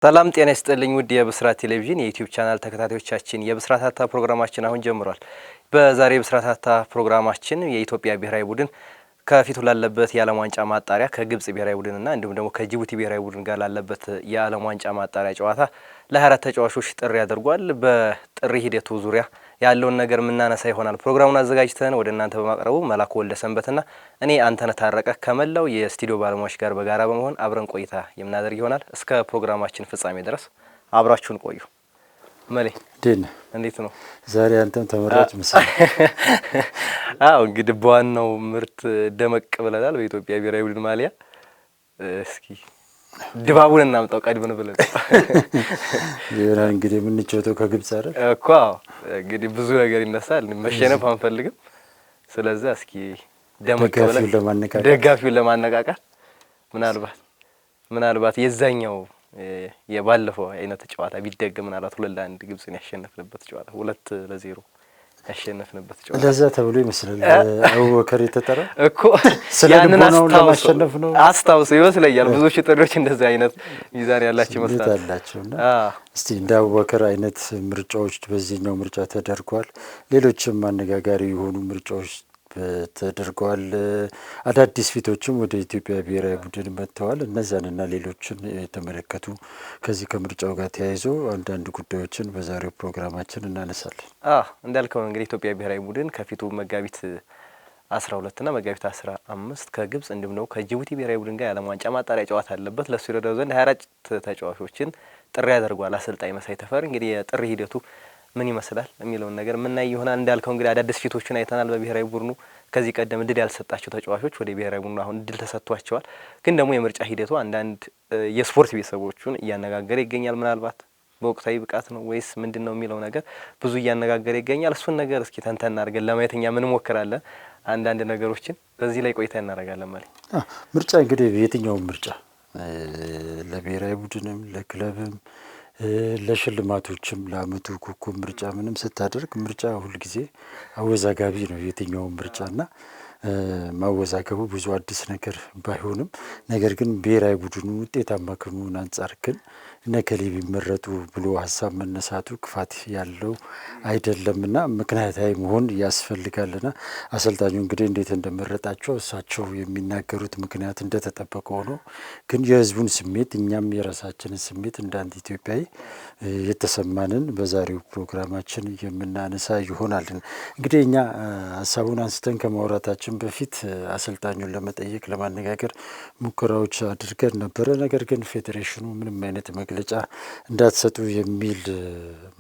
ሰላም ጤና ይስጥልኝ ውድ የብስራት ቴሌቪዥን የዩቲዩብ ቻናል ተከታታዮቻችን የብስራት ሀታ ፕሮግራማችን አሁን ጀምሯል። በዛሬ የብስራት ሀታ ፕሮግራማችን የኢትዮጵያ ብሔራዊ ቡድን ከፊቱ ላለበት የዓለም ዋንጫ ማጣሪያ ከግብጽ ብሔራዊ ቡድንና እንዲሁም ደግሞ ከጅቡቲ ብሔራዊ ቡድን ጋር ላለበት የዓለም ዋንጫ ማጣሪያ ጨዋታ ለ24 ተጫዋቾች ጥሪ አድርጓል። በጥሪ ሂደቱ ዙሪያ ያለውን ነገር ምናነሳ ይሆናል። ፕሮግራሙን አዘጋጅተን ወደ እናንተ በማቅረቡ መላኩ ወልደ ሰንበትና እኔ አንተነህ ታረቀ ከመላው የስቱዲዮ ባለሙያዎች ጋር በጋራ በመሆን አብረን ቆይታ የምናደርግ ይሆናል። እስከ ፕሮግራማችን ፍጻሜ ድረስ አብራችሁን ቆዩ። መሌ ዲን እንዴት ነው ዛሬ አንተም ተመራጭ ምስል? አዎ እንግዲህ በዋናው ምርት ደመቅ ብለናል በኢትዮጵያ ብሔራዊ ቡድን ማሊያ። እስኪ ድባቡን እናምጣው ቀድመን ብለን ይሄን እንግዲህ የምንጫወተው ከግብጽ አይደል እኮ። እንግዲህ ብዙ ነገር ይነሳል፣ መሸነፍ አንፈልግም። ስለዚህ እስኪ ደመቅ ብለን ደጋፊውን ለማነቃቃት ምናልባት የዛኛው የባለፈው አይነት ጨዋታ ቢደገም ምናልባት 2-1 ግብጽን ያሸነፍንበት ጨዋታ 2-0 ያሸነፍንበት ጨዋታ ለዛ ተብሎ ይመስላል አቡበከር የተጠራ እኮ ያንን አስታውስ ይመስለኛል። ብዙዎች ጥሪዎች እንደዛ አይነት ሚዛን ያላቸው ይመስላልና እስቲ እንደ አቡበከር አይነት ምርጫዎች በዚህኛው ምርጫ ተደርጓል። ሌሎችም አነጋጋሪ የሆኑ ምርጫዎች ተደርገዋል። አዳዲስ ፊቶችም ወደ ኢትዮጵያ ብሔራዊ ቡድን መጥተዋል። እነዚያንና ሌሎችን የተመለከቱ ከዚህ ከምርጫው ጋር ተያይዞ አንዳንድ ጉዳዮችን በዛሬው ፕሮግራማችን እናነሳለን። እንዳልከው እንግዲህ ኢትዮጵያ ብሔራዊ ቡድን ከፊቱ መጋቢት 12 እና መጋቢት 15 ከግብጽ እንዲሁም ደግሞ ከጅቡቲ ብሔራዊ ቡድን ጋር የዓለም ዋንጫ ማጣሪያ ጨዋታ አለበት። ለሱ ይረዳው ዘንድ 24 ተጫዋቾችን ጥሪ ያደርጓል አሰልጣኝ መሳይ ተፈሪ። እንግዲህ የጥሪ ሂደቱ ምን ይመስላል የሚለውን ነገር ምናይ ይሆናል። እንዳልከው እንግዲህ አዳዲስ ፊቶችን አይተናል በብሔራዊ ቡድኑ። ከዚህ ቀደም እድል ያልሰጣቸው ተጫዋቾች ወደ ብሔራዊ ቡድኑ አሁን እድል ተሰጥቷቸዋል። ግን ደግሞ የምርጫ ሂደቱ አንዳንድ የስፖርት ቤተሰቦቹን እያነጋገረ ይገኛል። ምናልባት በወቅታዊ ብቃት ነው ወይስ ምንድነው የሚለው ነገር ብዙ እያነጋገረ ይገኛል። እሱን ነገር እስኪ ተንተን አድርገን ለማየትኛ ምን ሞክራለን። አንዳንድ ነገሮችን በዚህ ላይ ቆይታ እናደርጋለን ማለት ምርጫ እንግዲህ የትኛውም ምርጫ ለብሔራዊ ቡድንም ለክለብም ለሽልማቶችም ለአመቱ ኮከብ ምርጫ ምንም ስታደርግ ምርጫ ሁልጊዜ አወዛጋቢ ነው። የትኛውም ምርጫና ማወዛገቡ ብዙ አዲስ ነገር ባይሆንም ነገር ግን ብሔራዊ ቡድኑ ውጤታማ ከመሆኑ አንጻር ግን ነከሌ ቢመረጡ ብሎ ሀሳብ መነሳቱ ክፋት ያለው አይደለምና ምክንያታዊ መሆን ያስፈልጋልና አሰልጣኙ እንግዲህ እንዴት እንደመረጣቸው እሳቸው የሚናገሩት ምክንያት እንደተጠበቀ ሆኖ ግን የህዝቡን ስሜት እኛም የራሳችንን ስሜት እንደ አንድ ኢትዮጵያዊ የተሰማንን በዛሬው ፕሮግራማችን የምናነሳ ይሆናል። እንግዲህ እኛ ሀሳቡን አንስተን ከማውራታችን በፊት አሰልጣኙን ለመጠየቅ ለማነጋገር ሙከራዎች አድርገን ነበረ። ነገር ግን ፌዴሬሽኑ ምንም አይነት መግለጫ እንዳትሰጡ የሚል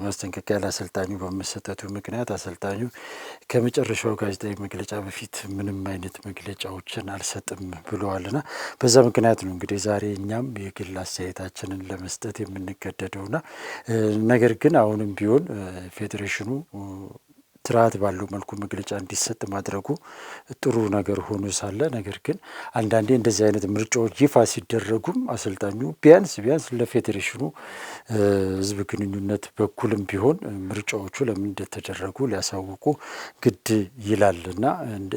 ማስጠንቀቂያ ለአሰልጣኙ በመሰጠቱ ምክንያት አሰልጣኙ ከመጨረሻው ጋዜጣዊ መግለጫ በፊት ምንም አይነት መግለጫዎችን አልሰጥም ብለዋልና በዛ ምክንያት ነው እንግዲህ ዛሬ እኛም የግል አስተያየታችንን ለመስጠት የምንገደደውና ነገር ግን አሁንም ቢሆን ፌዴሬሽኑ ስርዓት ባለው መልኩ መግለጫ እንዲሰጥ ማድረጉ ጥሩ ነገር ሆኖ ሳለ ነገር ግን አንዳንዴ እንደዚህ አይነት ምርጫዎች ይፋ ሲደረጉም አሰልጣኙ ቢያንስ ለፌዴሬሽኑ ህዝብ ግንኙነት በኩልም ቢሆን ምርጫዎቹ ለምን እንደተደረጉ ሊያሳውቁ ግድ ይላልና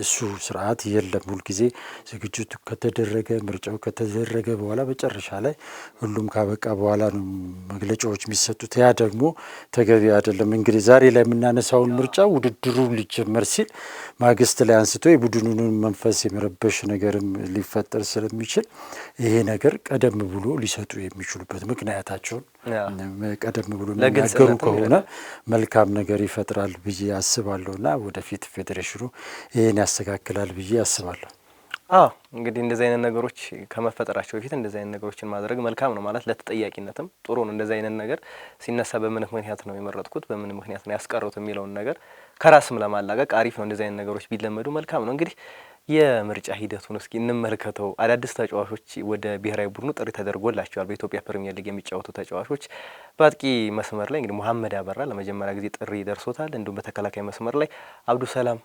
እሱ ስርዓት የለም። ሁልጊዜ ዝግጅቱ ከተደረገ ምርጫው ከተደረገ በኋላ መጨረሻ ላይ ሁሉም ካበቃ በኋላ ነው መግለጫዎች የሚሰጡት። ያ ደግሞ ተገቢ አይደለም። እንግዲህ ዛሬ ላይ የምናነሳውን ምርጫ ውድድሩ ሊጀመር ሲል ማግስት ላይ አንስቶ የቡድኑን መንፈስ የመረበሽ ነገርም ሊፈጠር ስለሚችል ይሄ ነገር ቀደም ብሎ ሊሰጡ የሚችሉበት ምክንያታቸውን ቀደም ብሎ የሚናገሩ ከሆነ መልካም ነገር ይፈጥራል ብዬ አስባለሁና ወደፊት ፌዴሬሽኑ ይሄን ያስተካክላል ብዬ አስባለሁ። እንግዲህ እንደዚህ አይነት ነገሮች ከመፈጠራቸው በፊት እንደዚህ አይነት ነገሮችን ማድረግ መልካም ነው ማለት ለተጠያቂነትም ጥሩ ነው። እንደዚህ አይነት ነገር ሲነሳ በምን ምክንያት ነው የመረጥኩት በምን ምክንያት ነው ያስቀሩት የሚለውን ነገር ከራስም ለማላቀቅ አሪፍ ነው። እንደዚህ አይነት ነገሮች ቢለመዱ መልካም ነው። እንግዲህ የምርጫ ሂደቱን እስኪ እንመልከተው። አዳዲስ ተጫዋቾች ወደ ብሔራዊ ቡድኑ ጥሪ ተደርጎላቸዋል። በኢትዮጵያ ፕሪሚየር ሊግ የሚጫወቱ ተጫዋቾች በአጥቂ መስመር ላይ እንግዲህ መሐመድ አበራ ለመጀመሪያ ጊዜ ጥሪ ደርሶታል። እንዲሁም በተከላካይ መስመር ላይ አብዱሰላም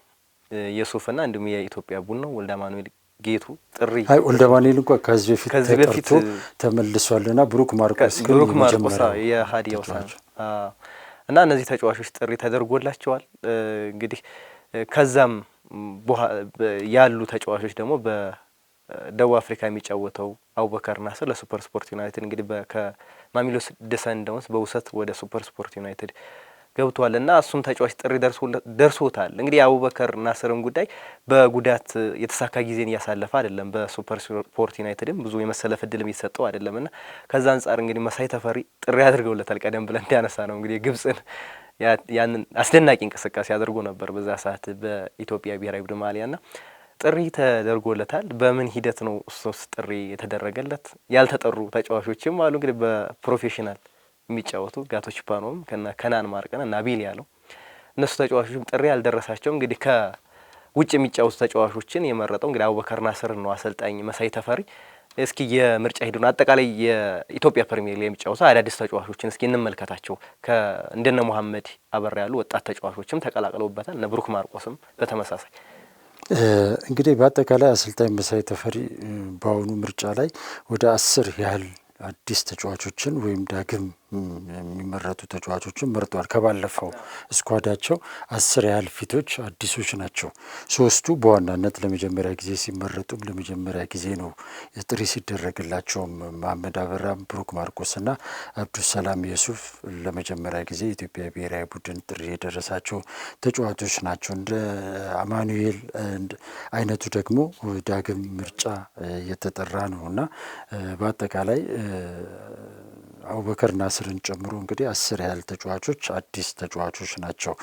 የሱፍና እንዲሁም የኢትዮጵያ ቡድኑ ወልደማኑኤል ጌቱ ጥሪ ወልደማኑኤል እንኳን ከዚህ በፊት ተመልሷልና ብሩክ ማርቆስ የሀዲያው እና እነዚህ ተጫዋቾች ጥሪ ተደርጎላቸዋል። እንግዲህ ከዛም ያሉ ተጫዋቾች ደግሞ በደቡብ አፍሪካ የሚጫወተው አቡበከር ናስር ለሱፐር ስፖርት ዩናይትድ እንግዲህ ማሜሎዲ ሰንዳውንስ በውሰት ወደ ሱፐር ስፖርት ዩናይትድ ገብቷልና እሱም ተጫዋች ጥሪ ደርሶታል። እንግዲህ አቡበከር ናስርም ጉዳይ በጉዳት የተሳካ ጊዜን እያሳለፈ አይደለም። በሱፐር ስፖርት ዩናይትድም ብዙ የመሰለፍ እድልም እየተሰጠው አይደለምና ከዛ አንጻር እንግዲህ መሳይ ተፈሪ ጥሪ አድርገውለታል። ቀደም ብለን እንዲያነሳ ነው እንግዲህ ግብጽን ያንን አስደናቂ እንቅስቃሴ አድርጎ ነበር በዛ ሰዓት በኢትዮጵያ ብሔራዊ ቡድን ማሊያና ጥሪ ተደርጎለታል። በምን ሂደት ነው እሱስ ጥሪ የተደረገለት? ያልተጠሩ ተጫዋቾችም አሉ እንግዲህ በፕሮፌሽናል የሚጫወቱ ጋቶች ፓኖም ከናን ማርቀን እና ቢል ያለው እነሱ ተጫዋቾችም ጥሪ ያልደረሳቸው እንግዲህ ከውጭ የሚጫወቱ ተጫዋቾችን የመረጠው እንግዲህ አቡበከር ናስር ነው አሰልጣኝ መሳይ ተፈሪ። እስኪ የምርጫ ሂደቱን አጠቃላይ የኢትዮጵያ ፕሪሚየር ሊግ የሚጫወቱ አዳዲስ ተጫዋቾችን እስኪ እንመልከታቸው። እንደነ መሐመድ አበራ ያሉ ወጣት ተጫዋቾችም ተቀላቅለውበታል። እነ ብሩክ ማርቆስም በተመሳሳይ እንግዲህ በአጠቃላይ አሰልጣኝ መሳይ ተፈሪ በአሁኑ ምርጫ ላይ ወደ 10 ያህል አዲስ ተጫዋቾችን ወይም ዳግም የሚመረጡ ተጫዋቾችን መርጧል። ከባለፈው ስኳዳቸው 10 ያህል ፊቶች አዲሶች ናቸው። 3ቱ በዋናነት ለመጀመሪያ ጊዜ ሲመረጡም ለመጀመሪያ ጊዜ ነው ጥሪ ሲደረግላቸውም መሐመድ አበራም፣ ብሩክ ማርቆስና አብዱሰላም የሱፍ ለመጀመሪያ ጊዜ የኢትዮጵያ ብሔራዊ ቡድን ጥሪ የደረሳቸው ተጫዋቾች ናቸው። እንደ አማኑኤል አይነቱ ደግሞ ዳግም ምርጫ እየተጠራ ነው እና በአጠቃላይ አቡበከር ናስርን ጨምሮ እንግዲህ 10 ያህል ተጫዋቾች አዲስ ተጫዋቾች ናቸው።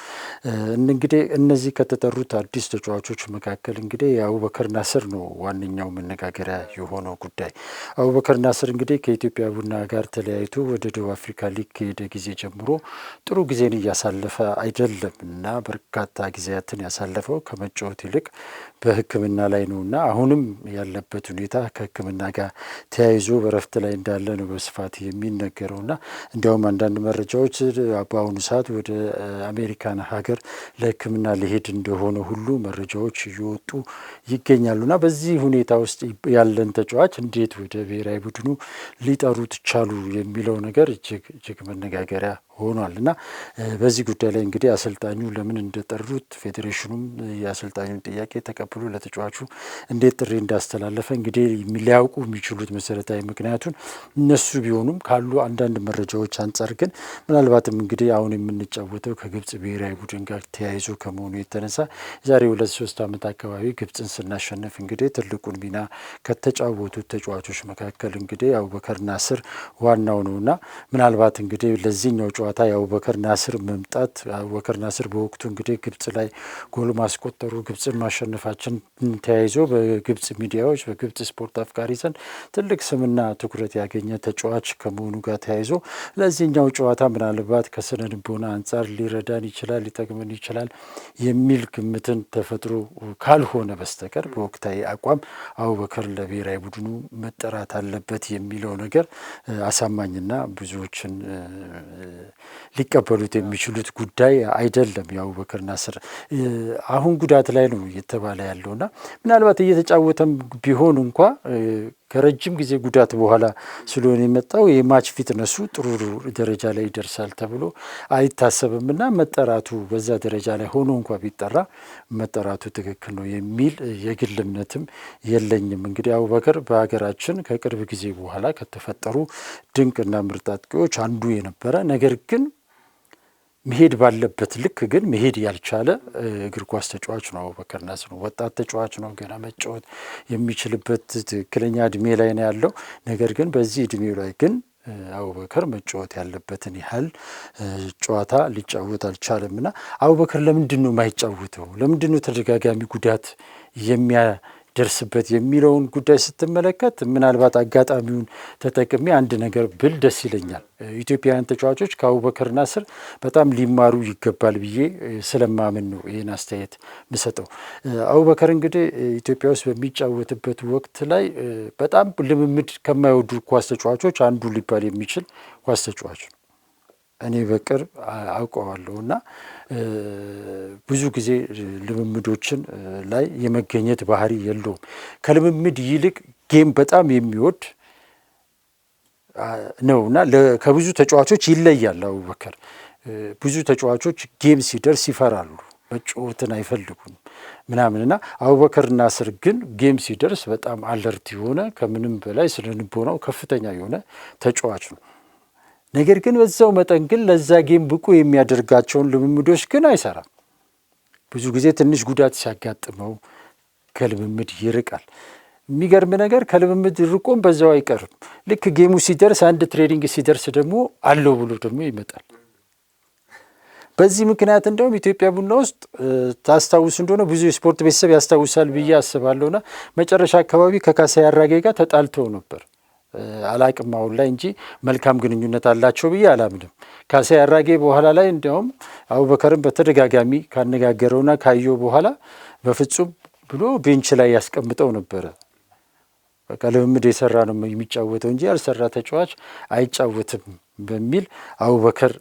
እንግዲህ እነዚህ ከተጠሩት አዲስ ተጫዋቾች መካከል እንግዲህ የአቡበከር ናስር ነው ዋነኛው መነጋገሪያ የሆነው ጉዳይ። አቡበከር ናስር እንግዲህ ከኢትዮጵያ ቡና ጋር ተለያይቶ ወደ ደቡብ አፍሪካ ሊግ ከሄደ ጊዜ ጀምሮ ጥሩ ጊዜን እያሳለፈ አይደለም እና በርካታ ጊዜያትን ያሳለፈው ከመጫወት ይልቅ በሕክምና ላይ ነው እና አሁንም ያለበት ሁኔታ ከሕክምና ጋር ተያይዞ በረፍት ላይ እንዳለ ነው በስፋት የሚነገረው እና እንዲያውም አንዳንድ መረጃዎች በአሁኑ ሰዓት ወደ አሜሪካን ሀገር ለሕክምና ሊሄድ እንደሆነ ሁሉ መረጃዎች እየወጡ ይገኛሉ እና በዚህ ሁኔታ ውስጥ ያለን ተጫዋች እንዴት ወደ ብሔራዊ ቡድኑ ሊጠሩት ቻሉ የሚለው ነገር እጅግ መነጋገሪያ ሆኗል እና በዚህ ጉዳይ ላይ እንግዲህ አሰልጣኙ ለምን እንደጠሩት ፌዴሬሽኑም የአሰልጣኙን ጥያቄ ተቀብሎ ለተጫዋቹ እንዴት ጥሪ እንዳስተላለፈ እንግዲህ ሊያውቁ የሚችሉት መሰረታዊ ምክንያቱን እነሱ ቢሆኑም ካሉ አንዳንድ መረጃዎች አንጻር ግን ምናልባትም እንግዲህ አሁን የምንጫወተው ከግብጽ ብሔራዊ ቡድን ጋር ተያይዞ ከመሆኑ የተነሳ ዛሬ 2-3 ዓመት አካባቢ ግብጽን ስናሸንፍ እንግዲህ ትልቁን ሚና ከተጫወቱት ተጫዋቾች መካከል እንግዲህ አቡበከር ናስር ዋናው ነውና ምናልባት እንግዲህ ለዚህኛው ጨዋታ የአቡበከር ናስር መምጣት አቡበከር ናስር በወቅቱ እንግዲህ ግብጽ ላይ ጎል ማስቆጠሩ ግብጽን ማሸነፋችን ተያይዞ በግብጽ ሚዲያዎች በግብጽ ስፖርት አፍቃሪ ዘንድ ትልቅ ስምና ትኩረት ያገኘ ተጫዋች ከመሆኑ ጋር ተያይዞ ለዚህኛው ጨዋታ ምናልባት ከስነ ልቦና አንጻር ሊረዳን ይችላል ሊጠቅመን ይችላል የሚል ግምትን ተፈጥሮ ካልሆነ በስተቀር በወቅታዊ አቋም አቡበከር ለብሔራዊ ቡድኑ መጠራት አለበት የሚለው ነገር አሳማኝና ብዙዎችን ሊቀበሉት የሚችሉት ጉዳይ አይደለም። የአቡበከር ናስር አሁን ጉዳት ላይ ነው እየተባለ ያለውና ምናልባት እየተጫወተም ቢሆን እንኳ ከረጅም ጊዜ ጉዳት በኋላ ስለሆነ የመጣው የማች ፊትነሱ ጥሩ ደረጃ ላይ ይደርሳል ተብሎ አይታሰብምና መጠራቱ በዛ ደረጃ ላይ ሆኖ እንኳ ቢጠራ መጠራቱ ትክክል ነው የሚል የግል እምነትም የለኝም። እንግዲህ አቡበከር በሀገራችን ከቅርብ ጊዜ በኋላ ከተፈጠሩ ድንቅና ምርጥ አጥቂዎች አንዱ የነበረ ነገር ግን መሄድ ባለበት ልክ ግን መሄድ ያልቻለ እግር ኳስ ተጫዋች ነው አቡበከር ናስር ነው። ወጣት ተጫዋች ነው። ገና መጫወት የሚችልበት ትክክለኛ እድሜ ላይ ነው ያለው። ነገር ግን በዚህ እድሜው ላይ ግን አቡበከር መጫወት ያለበትን ያህል ጨዋታ ሊጫወት አልቻለም እና አቡበከር ለምንድን ነው የማይጫወተው? ለምንድን ነው ተደጋጋሚ ጉዳት የሚያደርስበት የሚለውን ጉዳይ ስትመለከት ምናልባት አጋጣሚውን ተጠቅሜ አንድ ነገር ብል ደስ ይለኛል። ኢትዮጵያውያን ተጫዋቾች ከአቡበከር ናስር በጣም ሊማሩ ይገባል ብዬ ስለማምን ነው ይህን አስተያየት ምሰጠው። አቡበከር እንግዲህ ኢትዮጵያ ውስጥ በሚጫወትበት ወቅት ላይ በጣም ልምምድ ከማይወዱ ኳስ ተጫዋቾች አንዱ ሊባል የሚችል ኳስ ተጫዋች ነው። እኔ በቅርብ አውቀዋለሁ እና ብዙ ጊዜ ልምምዶችን ላይ የመገኘት ባህሪ የለውም። ከልምምድ ይልቅ ጌም በጣም የሚወድ ነው እና ከብዙ ተጫዋቾች ይለያል። አቡበከር ብዙ ተጫዋቾች ጌም ሲደርስ ይፈራሉ፣ መጫወትን አይፈልጉም ምናምንና አቡበከር ናስር ግን ጌም ሲደርስ በጣም አለርት የሆነ ከምንም በላይ ስነ ልቦናው ከፍተኛ የሆነ ተጫዋች ነው። ነገር ግን በዛው መጠን ግን ለዛ ጌም ብቁ የሚያደርጋቸውን ልምምዶች ግን አይሰራም። ብዙ ጊዜ ትንሽ ጉዳት ሲያጋጥመው ከልምምድ ይርቃል። የሚገርም ነገር ከልምምድ ርቆም በዛው አይቀርም። ልክ ጌሙ ሲደርስ አንድ ትሬኒንግ ሲደርስ ደግሞ አለው ብሎ ደግሞ ይመጣል። በዚህ ምክንያት እንደውም ኢትዮጵያ ቡና ውስጥ ታስታውሱ እንደሆነ ብዙ የስፖርት ቤተሰብ ያስታውሳል ብዬ አስባለሁና መጨረሻ አካባቢ ከካሳዬ አራጌ ጋር ተጣልተው ነበር። አላቅም አሁን ላይ እንጂ መልካም ግንኙነት አላቸው ብዬ አላምንም። ካሳዬ አራጌ በኋላ ላይ እንዲያውም አቡበከርን በተደጋጋሚ ካነጋገረውና ካየው በኋላ በፍጹም ብሎ ቤንች ላይ ያስቀምጠው ነበረ። በቃ ልምምድ የሰራ ነው የሚጫወተው እንጂ ያልሰራ ተጫዋች አይጫወትም በሚል አቡበከር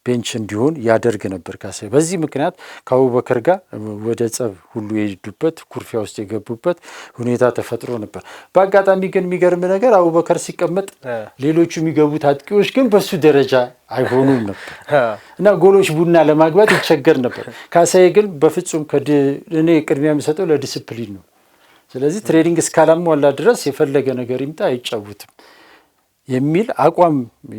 ቤንች እንዲሆን ያደርግ ነበር ካሳዬ። በዚህ ምክንያት ከአቡበከር ጋር ወደ ጸብ ሁሉ የሄዱበት ኩርፊያ ውስጥ የገቡበት ሁኔታ ተፈጥሮ ነበር። በአጋጣሚ ግን የሚገርም ነገር አቡበከር ሲቀመጥ ሌሎቹ የሚገቡት አጥቂዎች ግን በሱ ደረጃ አይሆኑም ነበር እና ጎሎች ቡና ለማግባት ይቸገር ነበር። ካሳዬ ግን በፍጹም እኔ ቅድሚያ የሚሰጠው ለዲስፕሊን ነው። ስለዚህ ትሬኒንግ እስካላሟላ ድረስ የፈለገ ነገር ይምጣ አይጫወትም የሚል አቋም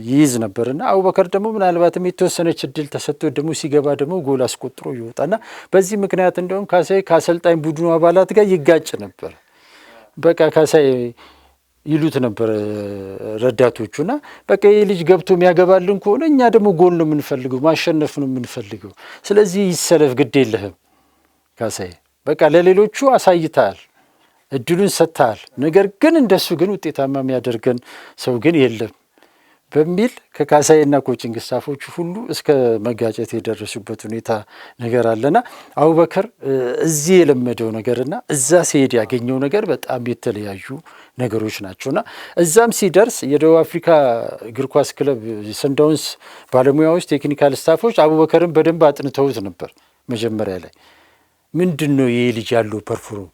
ይይዝ ነበርና አቡበከር ደግሞ ምናልባትም የተወሰነች እድል ተሰጥቶ ደግሞ ሲገባ ደግሞ ጎል አስቆጥሮ ይወጣና በዚህ ምክንያት እንደውም ካሳዬ ከአሰልጣኝ ቡድኑ አባላት ጋር ይጋጭ ነበር። በቃ ካሳዬ ይሉት ነበር ረዳቶቹና በቃ ይህ ልጅ ገብቶ የሚያገባልን ከሆነ እኛ ደግሞ ጎል ነው የምንፈልገው፣ ማሸነፍ ነው የምንፈልገው። ስለዚህ ይሰለፍ፣ ግድ የለህም ካሳዬ፣ በቃ ለሌሎቹ አሳይተሃል፣ እድሉን ሰጥተሃል፣ ነገር ግን እንደሱ ግን ውጤታማ የሚያደርገን ሰው ግን የለም በሚል ከካሳዬና ኮቺንግ ስታፎቹ ሁሉ እስከ መጋጨት የደረሱበት ሁኔታ ነገር አለና አቡበከር እዚህ የለመደው ነገርና እዛ ሲሄድ ያገኘው ነገር በጣም የተለያዩ ነገሮች ናቸውና እዛም ሲደርስ የደቡብ አፍሪካ እግር ኳስ ክለብ ሰንዳውንስ ባለሙያዎች፣ ቴክኒካል ስታፎች አቡበከርን በደንብ አጥንተውት ነበር። መጀመሪያ ላይ ምንድን ነው ይህ ልጅ ያለው ፐርፎርም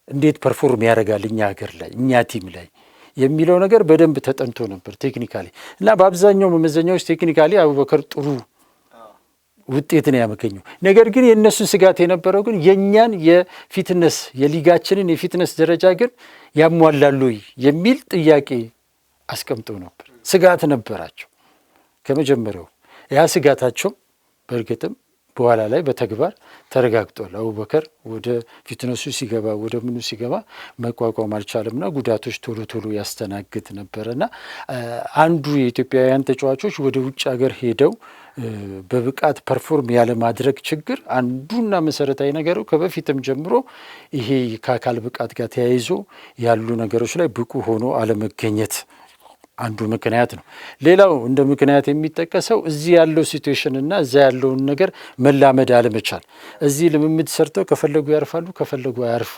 እንዴት ፐርፎርም ያደርጋል እኛ ሀገር ላይ እኛ ቲም ላይ የሚለው ነገር በደንብ ተጠንቶ ነበር ቴክኒካሊ እና በአብዛኛው መመዘኛዎች ቴክኒካሊ አቡበከር ጥሩ ውጤትን ያመገኘው። ነገር ግን የእነሱን ስጋት የነበረው ግን የእኛን የፊትነስ የሊጋችንን የፊትነስ ደረጃ ግን ያሟላሉ የሚል ጥያቄ አስቀምጠው ነበር። ስጋት ነበራቸው ከመጀመሪያው። ያ ስጋታቸው በእርግጥም በኋላ ላይ በተግባር ተረጋግጧል። አቡበከር ወደ ፊትነሱ ሲገባ ወደ ምኑ ሲገባ መቋቋም አልቻለምና ጉዳቶች ቶሎ ቶሎ ያስተናግድ ነበረና አንዱ የኢትዮጵያውያን ተጫዋቾች ወደ ውጭ ሀገር ሄደው በብቃት ፐርፎርም ያለ ማድረግ ችግር አንዱና መሰረታዊ ነገሩ ከበፊትም ጀምሮ ይሄ ከአካል ብቃት ጋር ተያይዞ ያሉ ነገሮች ላይ ብቁ ሆኖ አለመገኘት አንዱ ምክንያት ነው። ሌላው እንደ ምክንያት የሚጠቀሰው እዚህ ያለው ሲቹዌሽን እና እዛ ያለውን ነገር መላመድ አለመቻል። እዚህ ልምምድ ሰርተው ከፈለጉ ያርፋሉ፣ ከፈለጉ አያርፉ፣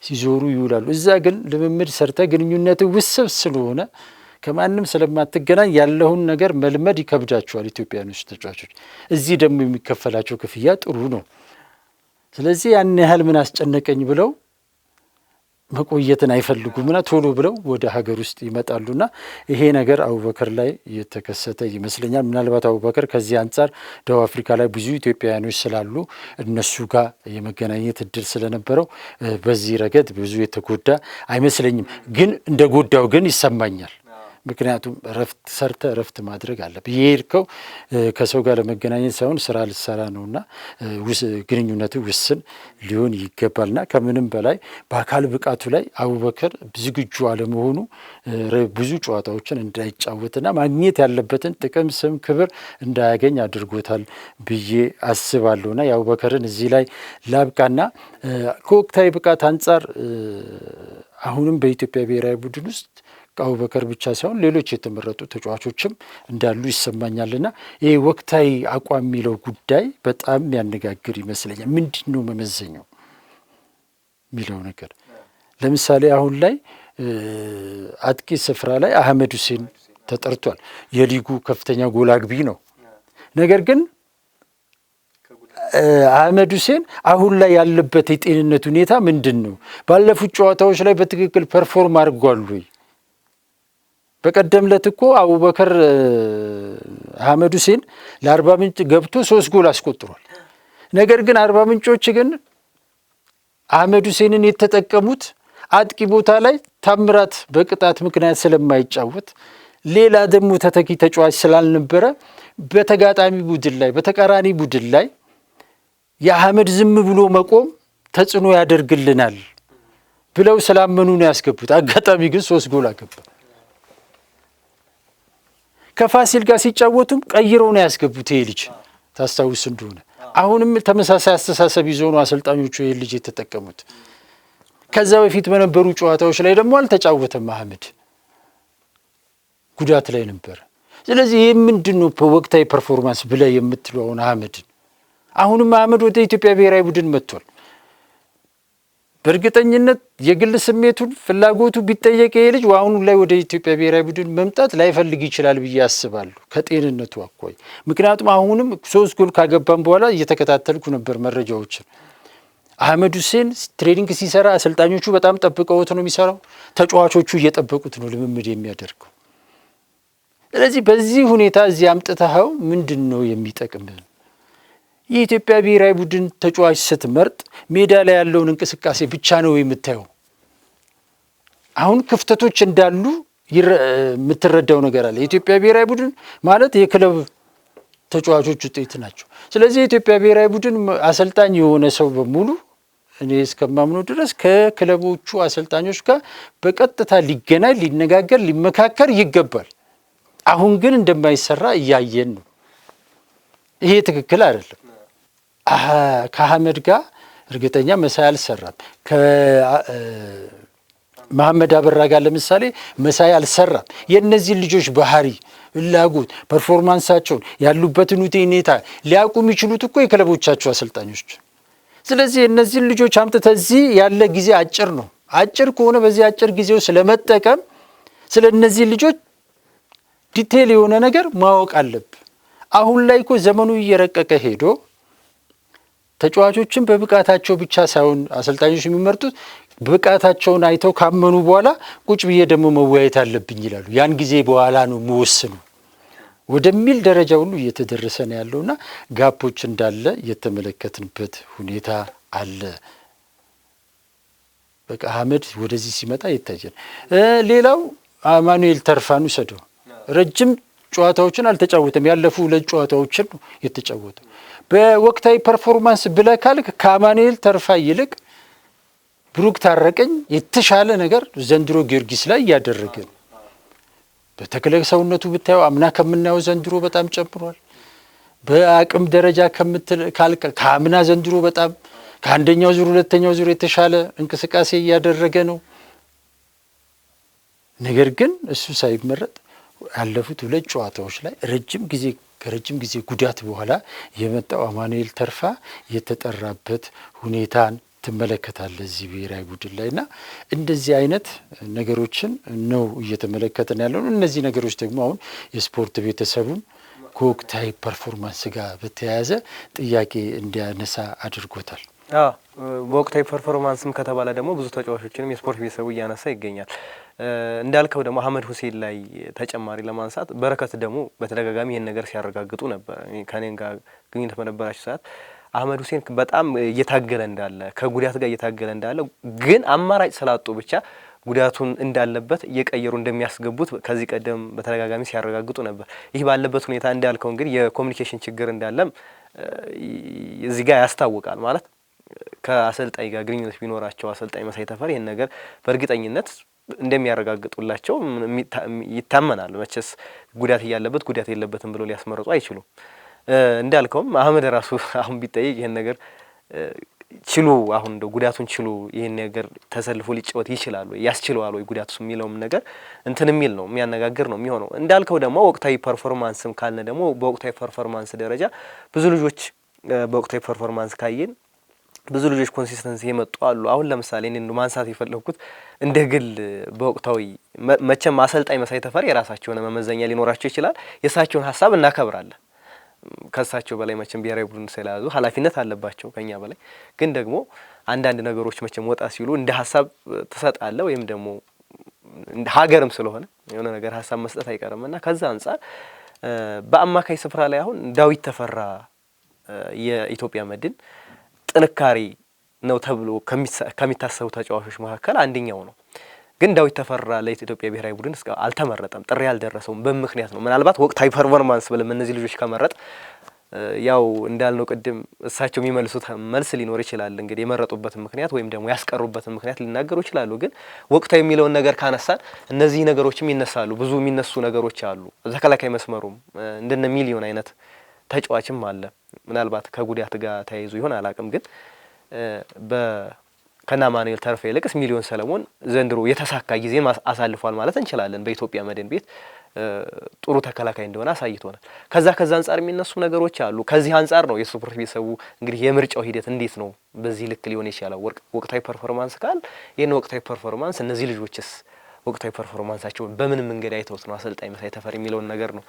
ሲዞሩ ይውላሉ። እዛ ግን ልምምድ ሰርተ ግንኙነት ውስብ ስለሆነ ከማንም ስለማትገናኝ ያለውን ነገር መልመድ ይከብዳቸዋል ኢትዮጵያኖች ተጫዋቾች። እዚህ ደግሞ የሚከፈላቸው ክፍያ ጥሩ ነው። ስለዚህ ያን ያህል ምን አስጨነቀኝ ብለው መቆየትን አይፈልጉምና ቶሎ ብለው ወደ ሀገር ውስጥ ይመጣሉና ይሄ ነገር አቡበከር ላይ የተከሰተ ይመስለኛል። ምናልባት አቡበከር ከዚህ አንጻር ደቡብ አፍሪካ ላይ ብዙ ኢትዮጵያውያኖች ስላሉ እነሱ ጋር የመገናኘት እድል ስለነበረው በዚህ ረገድ ብዙ የተጎዳ አይመስለኝም። ግን እንደ ጎዳው ግን ይሰማኛል። ምክንያቱም ረፍት ሰርተ ረፍት ማድረግ አለብህ። የሄድከው ከሰው ጋር ለመገናኘት ሳይሆን ስራ ልሰራ ነውና ግንኙነቱ ውስን ሊሆን ይገባልና ከምንም በላይ በአካል ብቃቱ ላይ አቡበከር ዝግጁ አለመሆኑ ብዙ ጨዋታዎችን እንዳይጫወትና ማግኘት ያለበትን ጥቅም፣ ስም፣ ክብር እንዳያገኝ አድርጎታል ብዬ አስባለሁና የአቡበከርን እዚህ ላይ ላብቃና ከወቅታዊ ብቃት አንጻር አሁንም በኢትዮጵያ ብሔራዊ ቡድን ውስጥ አቡበከር ብቻ ሳይሆን ሌሎች የተመረጡ ተጫዋቾችም እንዳሉ ይሰማኛልና ይህ ወቅታዊ አቋም የሚለው ጉዳይ በጣም የሚያነጋግር ይመስለኛል። ምንድን ነው መመዘኛው የሚለው ነገር? ለምሳሌ አሁን ላይ አጥቂ ስፍራ ላይ አህመድ ሁሴን ተጠርቷል። የሊጉ ከፍተኛ ጎል አግቢ ነው። ነገር ግን አህመድ ሁሴን አሁን ላይ ያለበት የጤንነት ሁኔታ ምንድን ነው? ባለፉት ጨዋታዎች ላይ በትክክል ፐርፎርም አድርጓል ወይ? በቀደም ዕለት እኮ አቡበከር አህመድ ሁሴን ለአርባ ምንጭ ገብቶ 3 ጎል አስቆጥሯል። ነገር ግን አርባ ምንጮች ግን አህመድ ሁሴንን የተጠቀሙት አጥቂ ቦታ ላይ ታምራት በቅጣት ምክንያት ስለማይጫወት ሌላ ደግሞ ተተኪ ተጫዋች ስላልነበረ በተጋጣሚ ቡድን ላይ በተቃራኒ ቡድን ላይ የአህመድ ዝም ብሎ መቆም ተጽዕኖ ያደርግልናል ብለው ስላመኑ ነው ያስገቡት። አጋጣሚ ግን 3 ጎል አገባ። ከፋሲል ጋር ሲጫወቱም ቀይረው ነው ያስገቡት። ይሄ ልጅ ታስታውስ እንደሆነ አሁንም ተመሳሳይ አስተሳሰብ ይዞ ነው አሰልጣኞቹ ይሄ ልጅ የተጠቀሙት። ከዛ በፊት በነበሩ ጨዋታዎች ላይ ደግሞ አልተጫወተም አህመድ፣ ጉዳት ላይ ነበር። ስለዚህ ይህ ምንድነው ወቅታዊ ፐርፎርማንስ ብለህ የምትለው አህመድን? አሁንም አህመድ ወደ ኢትዮጵያ ብሔራዊ ቡድን መጥቷል። በእርግጠኝነት የግል ስሜቱን ፍላጎቱ ቢጠየቅ ይሄ ልጅ አሁን ላይ ወደ ኢትዮጵያ ብሔራዊ ቡድን መምጣት ላይፈልግ ይችላል ብዬ አስባለሁ ከጤንነቱ አኳያ። ምክንያቱም አሁንም 3 ጎል ካገባም በኋላ እየተከታተልኩ ነበር መረጃዎችን። አህመድ ሁሴን ትሬኒንግ ሲሰራ አሰልጣኞቹ በጣም ጠብቀውት ነው የሚሰራው፣ ተጫዋቾቹ እየጠበቁት ነው ልምምድ የሚያደርገው። ስለዚህ በዚህ ሁኔታ እዚህ አምጥተኸው ምንድን ነው የሚጠቅምህ? የኢትዮጵያ ብሔራዊ ቡድን ተጫዋች ስትመርጥ ሜዳ ላይ ያለውን እንቅስቃሴ ብቻ ነው የምታየው። አሁን ክፍተቶች እንዳሉ የምትረዳው ነገር አለ። የኢትዮጵያ ብሔራዊ ቡድን ማለት የክለብ ተጫዋቾች ውጤት ናቸው። ስለዚህ የኢትዮጵያ ብሔራዊ ቡድን አሰልጣኝ የሆነ ሰው በሙሉ እኔ እስከማምነው ድረስ ከክለቦቹ አሰልጣኞች ጋር በቀጥታ ሊገናኝ፣ ሊነጋገር፣ ሊመካከር ይገባል። አሁን ግን እንደማይሰራ እያየን ነው። ይሄ ትክክል አይደለም። ከአህመድ ጋር እርግጠኛ መሳይ አልሰራም። ከመሐመድ አበራ ጋር ለምሳሌ መሳይ አልሰራም። የእነዚህ ልጆች ባህሪ፣ ፍላጎት፣ ፐርፎርማንሳቸውን ያሉበትን ሁኔታ ሊያውቁ የሚችሉት እኮ የክለቦቻቸው አሰልጣኞች። ስለዚህ እነዚህን ልጆች አምጥተህ እዚህ ያለ ጊዜ አጭር ነው። አጭር ከሆነ በዚህ አጭር ጊዜው ስለመጠቀም ስለ እነዚህ ልጆች ዲቴል የሆነ ነገር ማወቅ አለብህ። አሁን ላይ እኮ ዘመኑ እየረቀቀ ሄዶ ተጫዋቾችን በብቃታቸው ብቻ ሳይሆን አሰልጣኞች የሚመርጡት ብቃታቸውን አይተው ካመኑ በኋላ ቁጭ ብዬ ደግሞ መወያየት አለብኝ ይላሉ። ያን ጊዜ በኋላ ነው መወስኑ ወደሚል ደረጃ ሁሉ እየተደረሰ ነው ያለውና ጋፖች እንዳለ የተመለከትንበት ሁኔታ አለ። በቃ አህመድ ወደዚህ ሲመጣ ይታያል። ሌላው አማኑኤል ተርፋን ውሰደው። ረጅም ጨዋታዎችን አልተጫወተም። ያለፉ 2 ጨዋታዎችን ነው የተጫወተው። በወቅታዊ ፐርፎርማንስ ብለህ ካልክ ከአማኑኤል ተርፋ ይልቅ ብሩክ ታረቀኝ የተሻለ ነገር ዘንድሮ ጊዮርጊስ ላይ እያደረገ ነው። በተክለ ሰውነቱ ብታየው አምና ከምናየው ዘንድሮ በጣም ጨምሯል። በአቅም ደረጃ ካልክ ከአምና ዘንድሮ በጣም ከአንደኛው ዙር 2ኛው ዙር የተሻለ እንቅስቃሴ እያደረገ ነው። ነገር ግን እሱ ሳይመረጥ ያለፉት 2 ጨዋታዎች ላይ ከረጅም ጊዜ ጉዳት በኋላ የመጣው አማኑኤል ተርፋ የተጠራበት ሁኔታን ትመለከታለህ እዚህ ብሔራዊ ቡድን ላይ እና እንደዚህ አይነት ነገሮችን ነው እየተመለከተን ያለው። እነዚህ ነገሮች ደግሞ አሁን የስፖርት ቤተሰቡን ከወቅታዊ ፐርፎርማንስ ጋር በተያያዘ ጥያቄ እንዲያነሳ አድርጎታል። በወቅታዊ ፐርፎርማንስም ከተባለ ደግሞ ብዙ ተጫዋቾችንም የስፖርት ቤተሰቡ እያነሳ ይገኛል። እንዳልከው ደግሞ አህመድ ሁሴን ላይ ተጨማሪ ለማንሳት በረከት ደግሞ በተደጋጋሚ ይህን ነገር ሲያረጋግጡ ነበር። ከኔን ጋር ግንኙነት በነበራቸው ሰዓት አህመድ ሁሴን በጣም እየታገለ እንዳለ ከጉዳት ጋር እየታገለ እንዳለ ግን አማራጭ ስላጡ ብቻ ጉዳቱን እንዳለበት እየቀየሩ እንደሚያስገቡት ከዚህ ቀደም በተደጋጋሚ ሲያረጋግጡ ነበር። ይህ ባለበት ሁኔታ እንዳልከው እንግዲህ የኮሚኒኬሽን ችግር እንዳለም እዚህ ጋር ያስታውቃል። ማለት ከአሰልጣኝ ጋር ግንኙነት ቢኖራቸው አሰልጣኝ መሳይ ተፈሪ ይህን ነገር በእርግጠኝነት እንደሚያረጋግጡላቸው ይታመናል። መቼስ ጉዳት እያለበት ጉዳት የለበትም ብሎ ሊያስመርጡ አይችሉም። እንዳልከውም አህመድ ራሱ አሁን ቢጠይቅ ይሄን ነገር ችሉ አሁን እንደው ጉዳቱን ችሉ ይሄን ነገር ተሰልፎ ሊጫወት ይችላል ወይ ያስችለዋል ወይ ጉዳቱስ የሚለውም ነገር እንትን የሚል ነው የሚያነጋግር ነው የሚሆነው። እንዳልከው ደግሞ ወቅታዊ ፐርፎርማንስም ካልነ ደግሞ በወቅታዊ ፐርፎርማንስ ደረጃ ብዙ ልጆች በወቅታዊ ፐርፎርማንስ ካየን ብዙ ልጆች ኮንሲስተንሲ የመጡ አሉ። አሁን ለምሳሌ እኔ ማንሳት የፈለኩት እንደ ግል በወቅታዊ መቼም አሰልጣኝ መሳይ ተፈሪ የራሳቸውን መመዘኛ ሊኖራቸው ይችላል። የእሳቸውን ሀሳብ እናከብራለን። ከእሳቸው በላይ መቼም ብሔራዊ ቡድን ስለያዙ ኃላፊነት አለባቸው ከኛ በላይ። ግን ደግሞ አንዳንድ ነገሮች መቼም ወጣ ሲሉ እንደ ሀሳብ ትሰጣለህ ወይም ደግሞ እንደ ሀገርም ስለሆነ የሆነ ነገር ሀሳብ መስጠት አይቀርምና ከዛ አንፃር በአማካይ ስፍራ ላይ አሁን ዳዊት ተፈራ የኢትዮጵያ መድን ጥንካሬ ነው ተብሎ ከሚታሰቡ ተጫዋቾች መካከል አንደኛው ነው። ግን ዳዊት ተፈራ ለኢትዮጵያ ብሔራዊ ቡድን እስከ አልተመረጠም። ጥሪ ያልደረሰውም በምክንያት ነው። ምናልባት ወቅታዊ ፐርፎርማንስ ብለን እነዚህ ልጆች ከመረጥ ያው እንዳልነው ቅድም እሳቸው የሚመልሱት መልስ ሊኖር ይችላል። እንግዲህ የመረጡበት ምክንያት ወይም ደግሞ ያስቀሩበት ምክንያት ሊናገሩ ይችላሉ። ግን ወቅታዊ የሚለውን ነገር ካነሳን እነዚህ ነገሮችም ይነሳሉ። ብዙ የሚነሱ ነገሮች አሉ። ተከላካይ መስመሩም እንደነ ሚሊዮን አይነት ተጫዋችም አለ። ምናልባት ከጉዳት ጋር ተያይዞ ይሆን አላቅም። ግን ከናማኑኤል ተርፌ ይልቅስ ሚሊዮን ሰለሞን ዘንድሮ የተሳካ ጊዜ አሳልፏል ማለት እንችላለን። በኢትዮጵያ መድን ቤት ጥሩ ተከላካይ እንደሆነ አሳይቶናል። ከዛ አንጻር የሚነሱ ነገሮች አሉ። ከዚህ አንጻር ነው የስፖርት ቤተሰቡ እንግዲህ የምርጫው ሂደት እንዴት ነው በዚህ ልክ ሊሆን ይችላል? ወቅታዊ ፐርፎርማንስ ካል ይሄን ወቅታዊ ፐርፎርማንስ እነዚህ ልጆችስ ወቅታዊ ፐርፎርማንሳቸውን በምን መንገድ አይተውት ነው አሰልጣኝ መሳይ ተፈሪ የሚለውን ነገር ነው